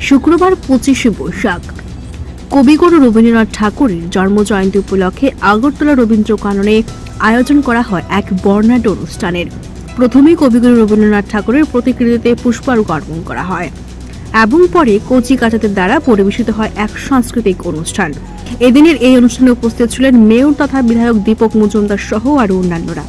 শুক্রবার 25শে বৈশাখ কবিগুরু রবীন্দ্রনাথ ঠাকুরের জন্মজয়ন্তী উপলক্ষে আগরতলা রবীন্দ্র কাননে আয়োজন করা হয় এক বর্ণাঢ্য অনুষ্ঠানের। প্রথমেই কবিগুরু রবীন্দ্রনাথ ঠাকুরের প্রতিকৃতিতে পুষ্পার্ঘ্য অর্পণ করা হয় এবং পরে কচি কাচাদের দ্বারা পরিবেশিত হয় এক সাংস্কৃতিক অনুষ্ঠান। এদিনের এই অনুষ্ঠানে উপস্থিত ছিলেন মেয়র তথা বিধায়ক দীপক মজুমদার সহ আরও অন্যান্যরা।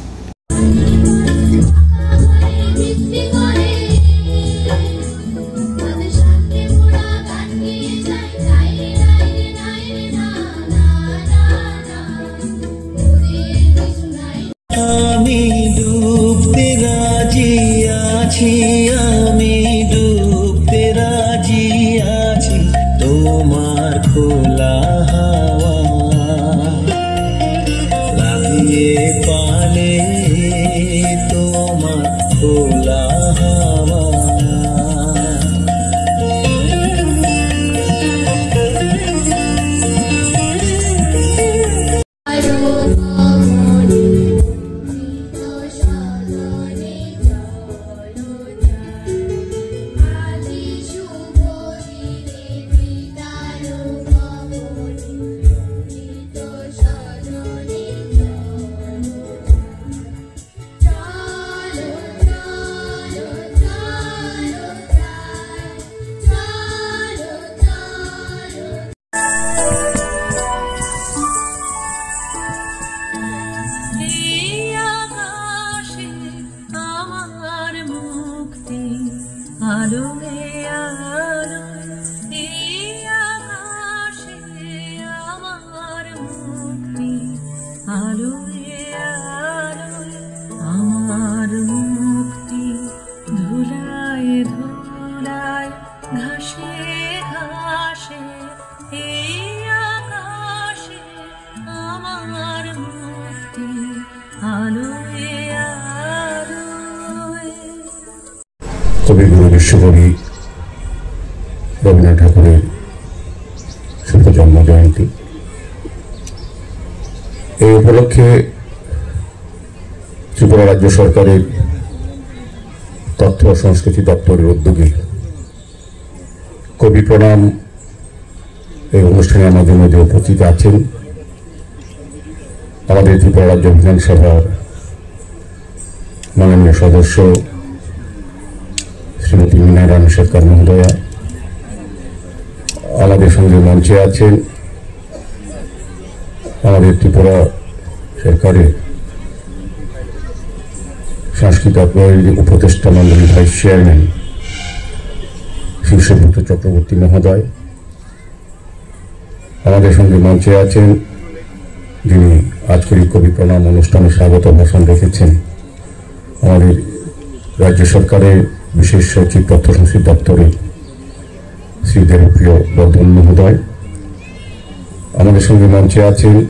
আমি ডুবতে রাজি আছি তোমার খোলা হাওয়া লাগিয়ে পালে তোমার খোলা হাওয়া। আমার মুক্তি ধুলায় ধুলায় ঘাসে ঘাসে এই আকাশে আমার মুক্তি আলোয় আলোয়। কবিগুরু বিশ্বকবি রবীন্দ্রনাথ ঠাকুরের শুভ জন্ম জয়ন্তী, এই উপলক্ষে ত্রিপুরা রাজ্য সরকারের তথ্য ও সংস্কৃতি দপ্তরের উদ্যোগে কবি প্রণাম এই অনুষ্ঠানে আমাদের মধ্যে উপস্থিত আছেন আমাদের ত্রিপুরা রাজ্য বিধানসভার মাননীয় সদস্য শ্রীমতী মীনা রানী সরকার মহোদয়া। আমাদের সঙ্গে মঞ্চে আছেন আমাদের ত্রিপুরা সরকারের সাংস্কৃতিক উপদেষ্টা মন্ডলীর ভাইস চেয়ারম্যান শ্রী সুব্রত চক্রবর্তী মহোদয়। আমাদের সঙ্গে মঞ্চে আছেন যিনি আজকের এই কবি প্রণাম অনুষ্ঠানে স্বাগত ভাষণ রেখেছেন আমাদের রাজ্য সরকারের বিশেষ সচিব তথ্য সংস্কৃতি দপ্তরে শ্রী দেবপ্রিয় বর্ধন মহোদয়। আমাদের সঙ্গে মঞ্চে আছেন